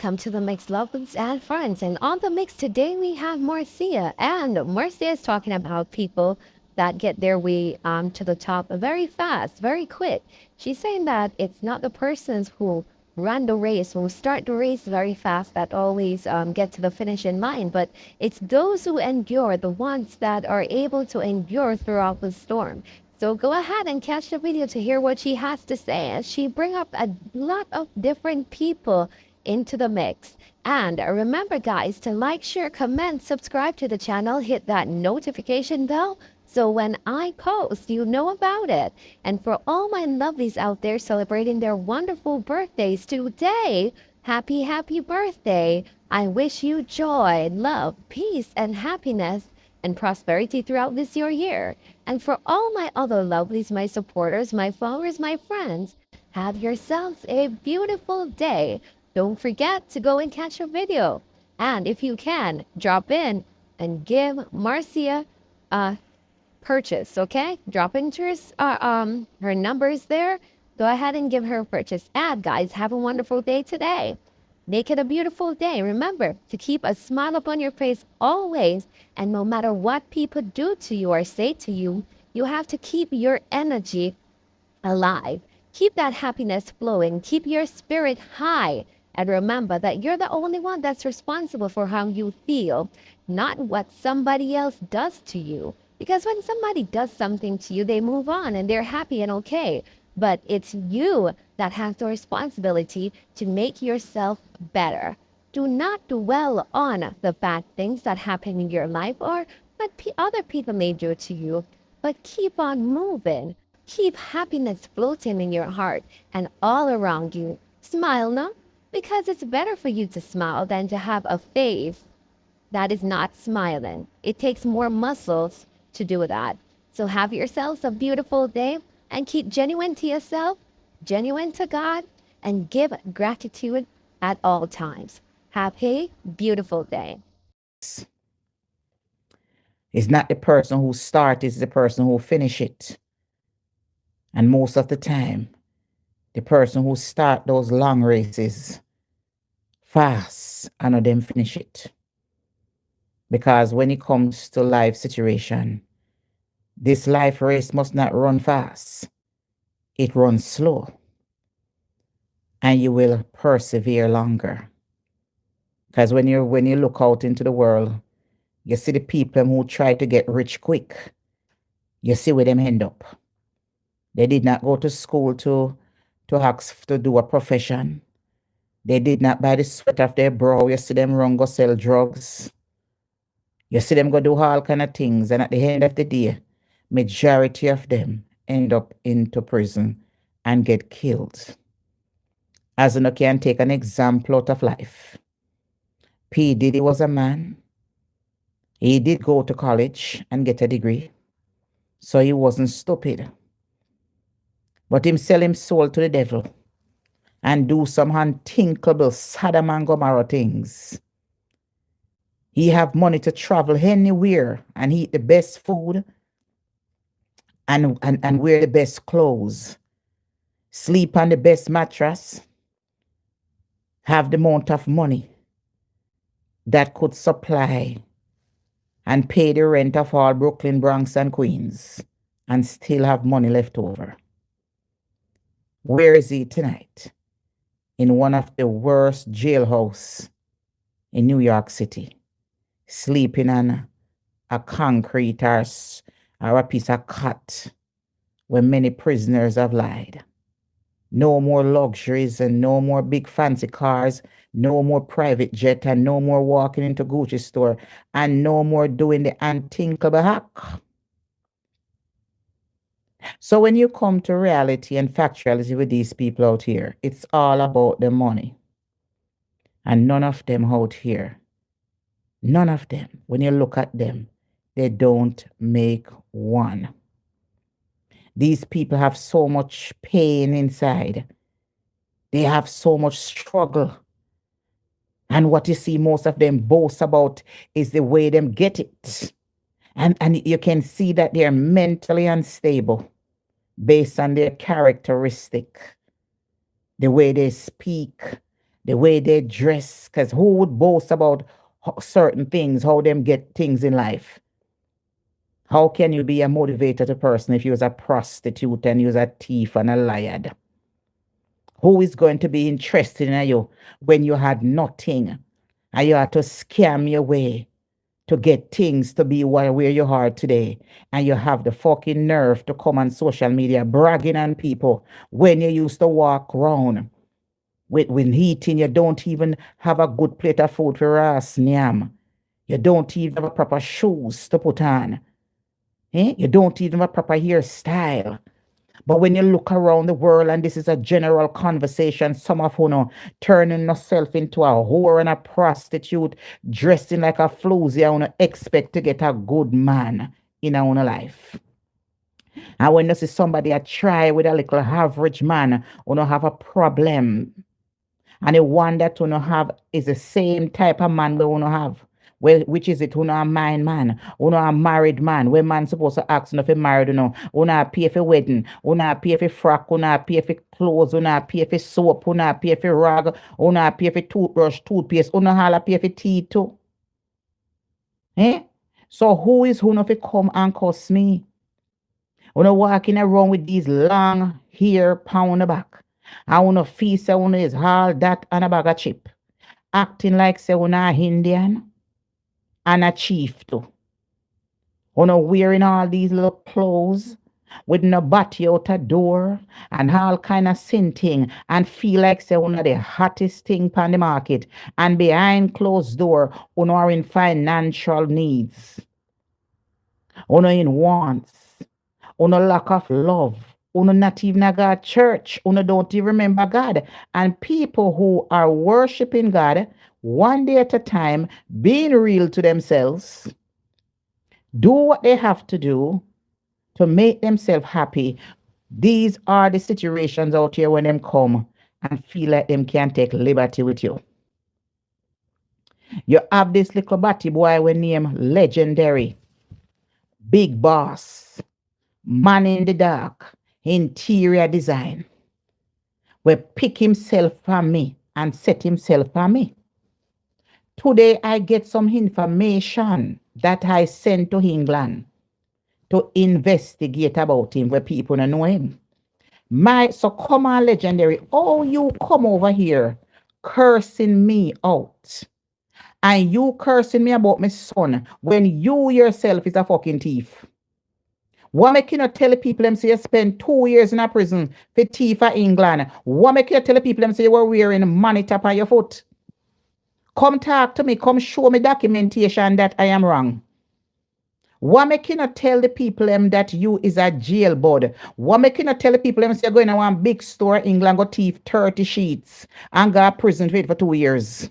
welcome to the Mix Lovers and Friends. And on the mix today we have Marcia. And Marcia is talking about people that get their way to the top very fast, very quick. She's saying that it's not the persons who run the race, who start the race very fast that always get to the finish in line, but it's those who endure, the ones that are able to endure throughout the storm. So go ahead and catch the video to hear what she has to say as she bring up a lot of different people into the mix. And remember guys to like, share, comment, subscribe to the channel, hit that notification bell so when I post, you know about it. And for all my lovelies out there celebrating their wonderful birthdays today, happy, happy birthday. I wish you joy, love, peace, and happiness and prosperity throughout this your year. And for all my other lovelies, my supporters, my followers, my friends, have yourselves a beautiful day. Don't forget to go and catch a video. And if you can, drop in and give Marcia a purchase, okay? Drop into her numbers there. Go ahead and give her a purchase. And guys, have a wonderful day today. Make it a beautiful day. Remember to keep a smile upon your face always. And no matter what people do to you or say to you, you have to keep your energy alive. Keep that happiness flowing. Keep your spirit high. And remember that you're the only one that's responsible for how you feel, not what somebody else does to you. Because when somebody does something to you, they move on and they're happy and okay. But it's you that has the responsibility to make yourself better. Do not dwell on the bad things that happen in your life or what other people may do to you, but keep on moving. Keep happiness floating in your heart and all around you. Smile, no? Because it's better for you to smile than to have a face that is not smiling. It takes more muscles to do that. So have yourselves a beautiful day and keep genuine to yourself, genuine to God, and give gratitude at all times. Have a beautiful day. It's not the person who starts, it's the person who finish it. And most of the time, the person who start those long races fast, and of them finish it. Because when it comes to life situation, this life race must not run fast. It runs slow. And you will persevere longer. Because when you look out into the world, you see the people who try to get rich quick. You see where them end up. They did not go to school to ask to do a profession. They did not buy the sweat off their brow. You see them run go sell drugs. You see them go do all kind of things. And at the end of the day, majority of them end up into prison and get killed. As you can take an example out of life. P. Diddy was a man. He did go to college and get a degree. So he wasn't stupid. But him sell him soul to the devil and do some unthinkable Sodom and Gomorrah things. He have money to travel anywhere and eat the best food and wear the best clothes, sleep on the best mattress, have the amount of money that could supply and pay the rent of all Brooklyn, Bronx, and Queens, and still have money left over. Where is he tonight? In one of the worst jailhouse in New York City, sleeping on a concrete or a piece of cot where many prisoners have lied. No more luxuries and no more big fancy cars, no more private jet and no more walking into Gucci store and no more doing the unthinkable hack. So when you come to reality and factuality with these people out here, it's all about the money. And none of them out here, none of them, when you look at them, they don't make one. These people have so much pain inside. They have so much struggle. And what you see most of them boast about is the way them get it. And you can see that they're mentally unstable based on their characteristic, the way they speak, the way they dress, because who would boast about certain things, how them get things in life? How can you be a motivated person if you was a prostitute and you was a thief and a liar? Who is going to be interested in you when you had nothing and you had to scam your way to get things to be where you are today, and you have the fucking nerve to come on social media bragging on people when you used to walk around with eating, you don't even have a good plate of food for us, nyam. You don't even have a proper shoes to put on. You don't even have a proper hairstyle. But when you look around the world, and this is a general conversation, some of you know turning yourself into a whore and a prostitute, dressing like a floozy, you know, expect to get a good man in our own life. And when you see somebody a try with a little average man, you know have a problem. And the one that you know have is the same type of man we want to have. Well, which is it? You know a mind man, you know a married man. When man supposed to ask you if you married, you know pay for wedding, you know pay for frock, you know pay for clothes, you know pay for soap, you know pay for rag, you know pay for toothbrush, toothpaste, you know all pay for teeth too. Eh? So who is who know fi come and cuss me? You know walking around with these long hair pound the back. I wanna feel say you is all that and a bag of chip. Acting like say you a Indian and a chief too. Wearing all these little clothes with no body out a door and all kind of thing and feel like say one of the hottest thing on the market, and behind closed door are in financial needs, in wants, lack of love, not even a God church, don't even remember God, and people who are worshiping God one day at a time, being real to themselves, do what they have to do to make themselves happy. These are the situations out here when them come and feel like them can take liberty with you. You have this little batty boy we name Legendary, Big Boss, Man in the Dark, Interior Design, will pick himself from me and set himself from me. Today I get some information that I sent to England to investigate about him where people don't know him. So come on, Legendary. Oh, you come over here cursing me out. And you cursing me about my son when you yourself is a fucking thief. What make you not tell the people them say you spend 2 years in a prison for thief in England? What make you tell the people them say you were wearing monitor on your foot? Come talk to me. Come show me documentation that I am wrong. What make you not tell the people them that you is a jailbird? What make you not tell the people them say you're going to one big store in England, go thief 30 sheets and go to prison for 2 years?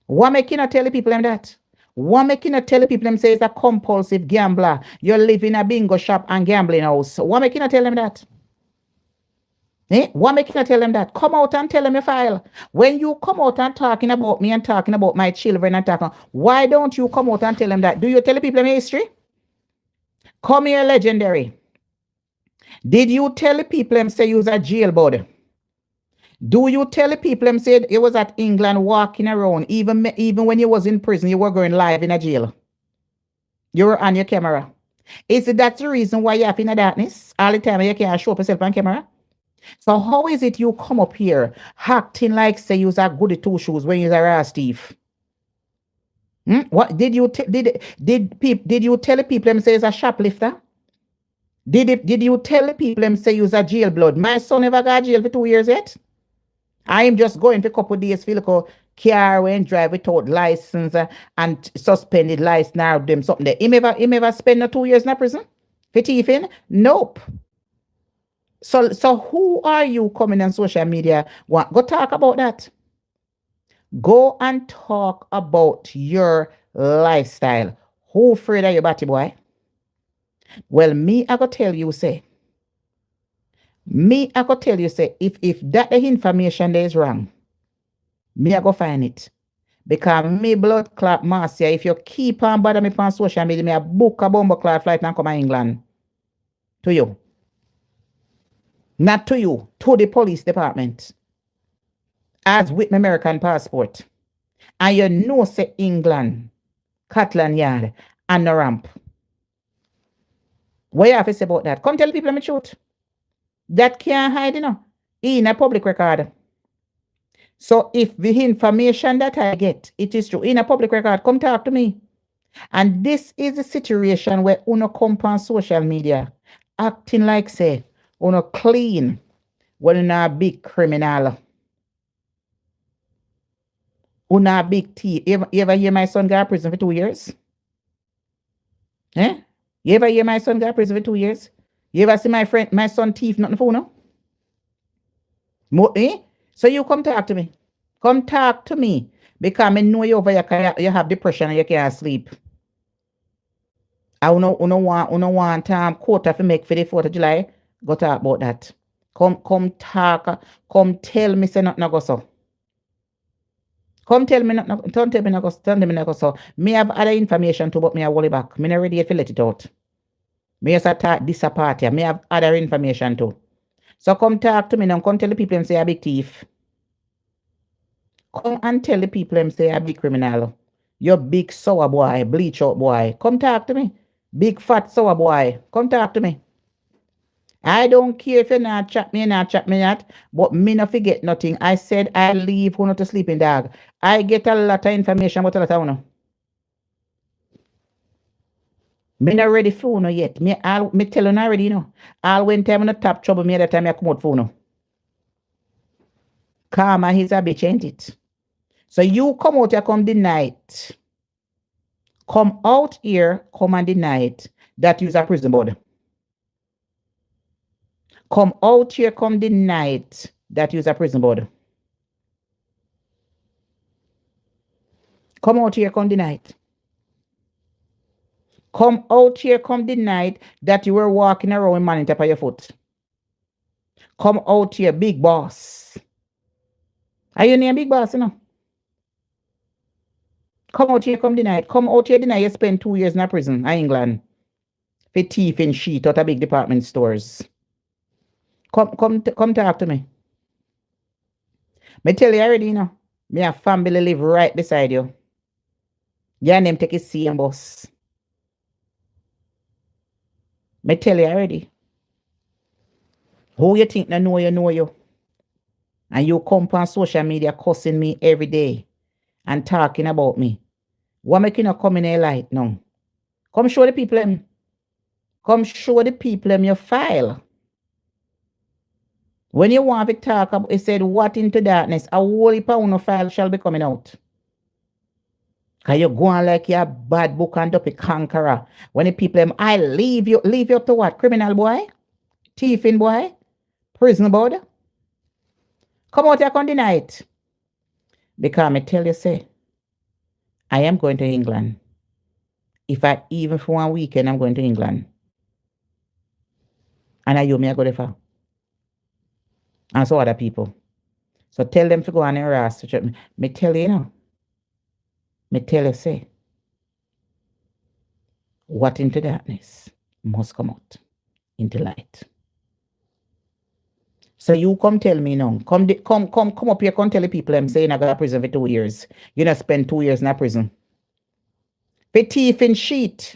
What make you not tell the people them that? What make you not tell the people them say it's a compulsive gambler? You live in a bingo shop and gambling house. What make you not tell them that? What make you not tell them that? Come out and tell them your file. When you come out and talking about me and talking about my children and talking, why don't you come out and tell them that? Do you tell the people my history? Come here, Legendary. Did you tell the people them say you was a jailbird? Do you tell the people them said you was at England walking around, even when you was in prison, you were going live in a jail? You were on your camera. Is it that the reason why you're up in the darkness all the time you can't show up yourself on camera? So how is it you come up here acting like say you's a goody two shoes when you're a raw thief? What did you did you tell the people them say you're a shoplifter? Did you tell the people them say you's a jailblood? My son never got jail for 2 years yet. I'm just going for a couple of days for look car when drive without license and suspended license now them something there. Him ever spend no 2 years in prison for thieving? Nope. So who are you coming on social media? Go talk about that. Go and talk about your lifestyle. Who afraid of you, batty boy? Well, I go tell you, say, if that the information there is wrong, I go find it. Because me blood clot Marcia, if you keep on bother me on social media, me a book a bomber clot flight and come to England. To you. Not to you, to the police department. as with my American passport. And you know say England, Scotland Yard, and the ramp. What you have to say about that? Come tell people the truth. That can't hide, in a public record. So if the information that I get, it is true, in a public record, come talk to me. And this is a situation where uno come on social media, acting like say, uno clean, when uno a big criminal, uno a big thief. You ever hear my son go to prison for 2 years? Eh? You ever hear my son go to prison for 2 years? You ever see my son thief nothing for uno? Eh? So you come talk to me. Come talk to me. Because I know you over here, you have depression and you can't sleep. I uno want quota to make for the 4th of July. Go talk about that. Come talk. Come tell me say nothing go so. Come tell me not don't tell me not go, tell me not go so. Me have other information too, but me I hold it back. Me not ready yet to let it out. Me just attack this party. Me have other information too. So come talk to me now. Come tell the people them say a big thief. Come and tell the people them say a big criminal. You big sour boy, bleach out boy. Come talk to me. Big fat sour boy. Come talk to me. I don't care if you not chat me, not, but me not forget nothing. I said I leave who not to sleeping dog. I get a lot of information about a lot of uno. Me not ready for uno yet. Me tell you already, All when time I top trouble me that time I come out for uno. Karma is a bitch, ain't it? So you come out here, come deny it. Come out here, come and deny it that you's a prison board. Come out here, come deny it that you's a prison board. Come out here, come deny it. Come out here, come deny it that you were walking around with money top of your foot. Come out here, big boss. Are you name big boss, Come out here, come deny it. Come out here, deny you spend 2 years in a prison in England. For thief and shit out of big department stores. Come talk to me. Me tell you already, me a family live right beside you. Your name take a same bus. Me tell you already. Who you think no know you. And you come on social media cussing me every day and talking about me. What make you not come in a light now? Come show the people them. Come show the people them your file. When you want to talk about, it said, what into darkness? A whole heap of file shall be coming out. Because you go on like you're a bad book and up a conqueror. When the people them, I leave you up to what? Criminal boy? Thieving boy? Prison board? Come out here, come deny it. Because I tell you, say, I am going to England. If I even for 1 weekend, I'm going to England. And I me I go there for. And so other people. So tell them to go on and harass. Me tell you, Me tell you, say, what into darkness must come out into light. So you come tell me now. Come up here, come tell the people I'm saying I got to prison for 2 years. You not spend 2 years in a prison. For thief and shit.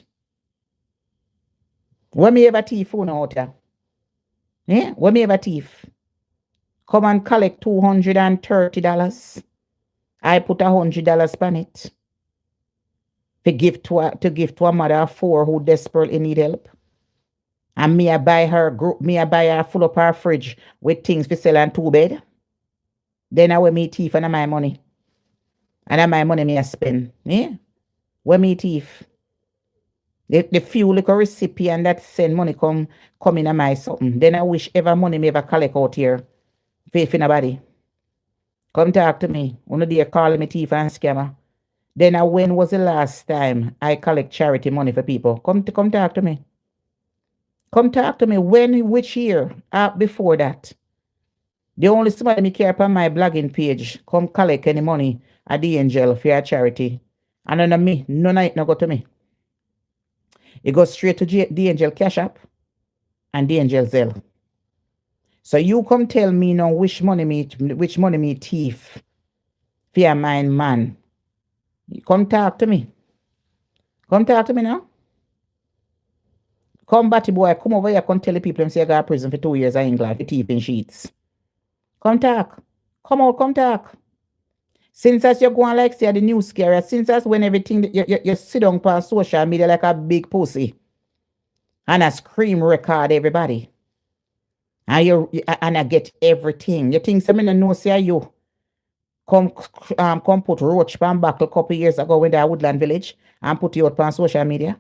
When me ever thief phone out here? Yeah? When me ever thief? Come and collect $230. I put $100 on it. To give to a mother of 4 who desperately need help. And me I buy her full up her fridge with things for sell and 2 bed. Then I will me thief and my money. And my money me I spend. Yeah? When me thief. The few little recipient that send money come in my something. Then I wish ever money me ever collect out here. Faith in nobody. Come talk to me. One day call me thief and scammer. Then when was the last time I collect charity money for people? Come talk to me. Come talk to me. Which year? Before that. The only somebody me care upon my blogging page. Come collect any money at the angel for your charity. And none of me, none of it no go to me. It goes straight to the angel cash app and the angel Zelle. So you come tell me now which money me thief fear mine man. Come talk to me. Come talk to me now. Come batty boy, come over here, come tell the people them say I got prison for 2 years in England for thieving sheets. Come talk. Come out, come talk. Since as you're going like say the news scary, since as when everything you sit down on social media like a big pussy and a scream record everybody. And I get everything. You think some no say you come put roach pan back a couple years ago when they are Woodland Village and put you out on social media.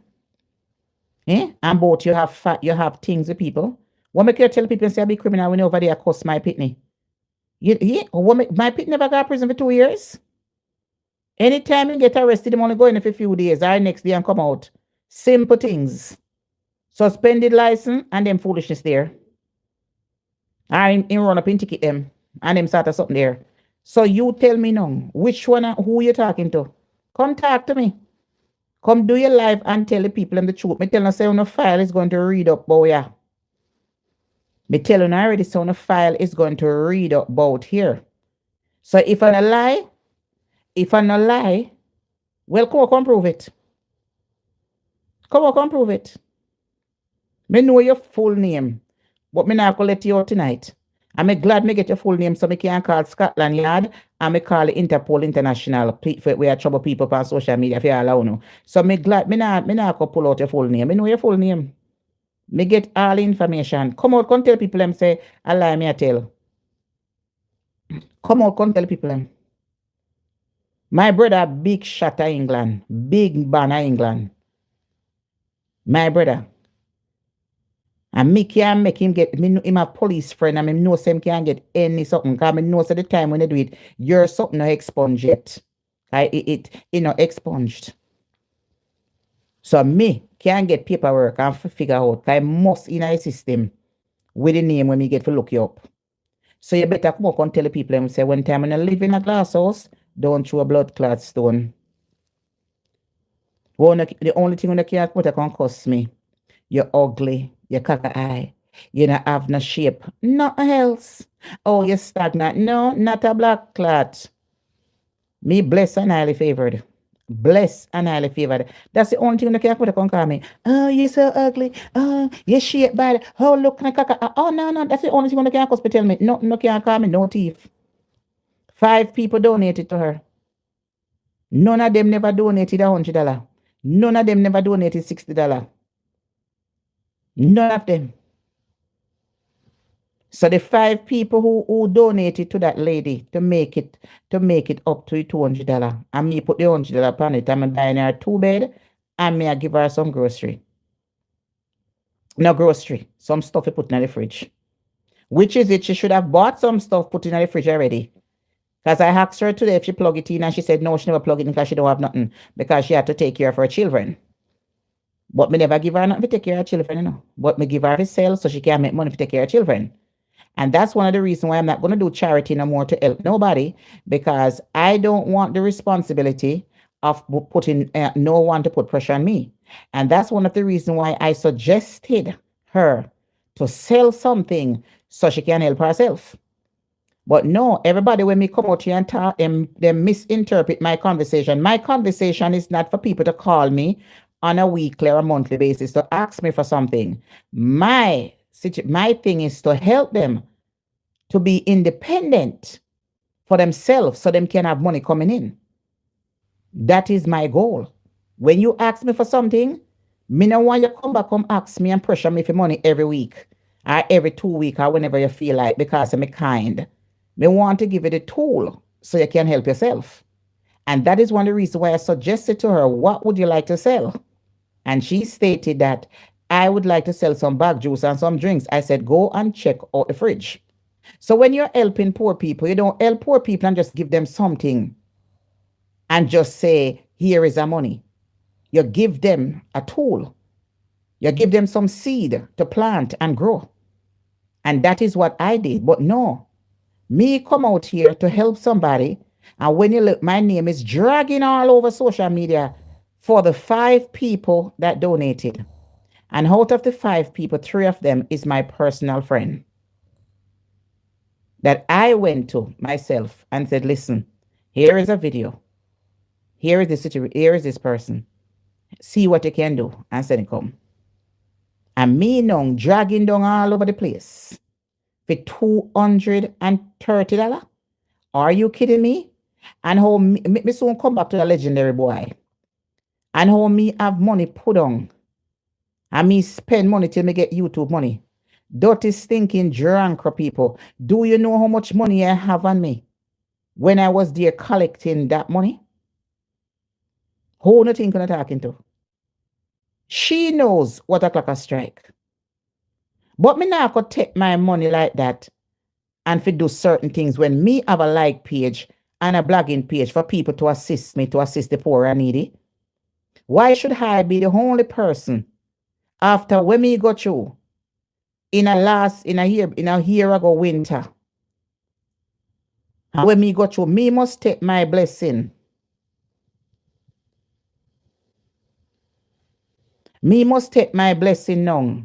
Eh? And both you have things with people. What make you tell people say I be criminal when you over there cost my pitney? My pit never got prison for 2 years. Anytime you get arrested, I'm only going for a few days or next day and come out. Simple things. Suspended license and them foolishness there. Or in run up and ticket them and them sort of something there. So you tell me now, which one, who you talking to? Come talk to me. Come do your live and tell the people them the truth. Me tell you say on the file is going to read up about ya. Me tell you already say on the file is going to read up about here. So if I not lie, well come prove it. Come prove it. Me know your full name, but me not gonna let you out tonight. I'm glad me get your full name so me can call Scotland Yard and me call Interpol International we are trouble people on social media if you allow no. So me glad me not go pull out your full name. Me know your full name. Me get all information. Come out, come tell people them say I lie me I tell. Come out, come tell people them. My brother big shot of England, big banner England. My brother. And me can make him get me him a police friend and me know him can get any something. Cause me know so the time when they do it, you're something no expunged yet. It expunged. So me can get paperwork and figure out I must in a system with the name when me get to look you up. So you better come up and tell the people and say when time when I live in a glass house, don't throw a blood clot stone. The only thing when I can't put can cost me. You're ugly, you cock a eye, you don't have no shape, nothing else. Oh, you're stagnant. No, not a black clot. Me blessed and highly favored. Blessed and highly favored. That's the only thing that can put a con call me. Oh, you're so ugly. Oh, you're shaped bad. Oh, look, oh, no. That's the only thing that can cause me tell me. No, can't call me no thief. 5 people donated to her. None of them never donated $100. None of them never donated $60. None of them. So the 5 people who donated to that lady to make it up to $200, and me put the $100 upon it, I'm buying her 2 bed, and me I give her some grocery. No grocery, some stuff I put in the fridge. Which is it? She should have bought some stuff put in the fridge already. Because I asked her today if she plug it in, and she said no, she never plug it in because she don't have nothing, because she had to take care of her children. But me never give her nothing to take care of her children, you know. But me give her to sell so she can make money to take care of her children. And that's one of the reasons why I'm not going to do charity no more to help nobody, because I don't want the responsibility of putting no one to put pressure on me. And that's one of the reasons why I suggested her to sell something so she can help herself. But no, everybody, when me come out here and talk, they misinterpret my conversation. My conversation is not for people to call me on a weekly or a monthly basis to ask me for something. My thing is to help them to be independent for themselves so them can have money coming in. That is my goal. When you ask me for something, me no want you come ask me and pressure me for money every week or every 2 weeks or whenever you feel like, because I'm kind. Me want to give you the tool so you can help yourself. And that is one of the reasons why I suggested to her, what would you like to sell? And she stated that I would like to sell some bag juice and some drinks. I said, go and check out the fridge. So when you're helping poor people, you don't help poor people and just give them something and just say, here is our money. You give them a tool. You give them some seed to plant and grow. And that is what I did. But no, me come out here to help somebody. And when you look, my name is dragging all over social media for the 5 people that donated. And out of the 5 people, 3 of them is my personal friend. that I went to myself and said, listen, here is a video. Here is the situation. Here is this person. See what you can do. And said, come. And me now dragging down all over the place for $230. Are you kidding me? And how me soon come back to the legendary boy. And how me have money put on. And me spend money till me get YouTube money. Dirty stinking drunk people. Do you know how much money I have on me? When I was there collecting that money? Who no think I'm talking to? She knows what o'clock a strike. But me not could take my money like that and for do certain things when me have a like page and a blogging page for people to assist me, to assist the poor and needy. Why should I be the only person after when me go through in a year ago winter? And when me go through, me must take my blessing. Me must take my blessing now.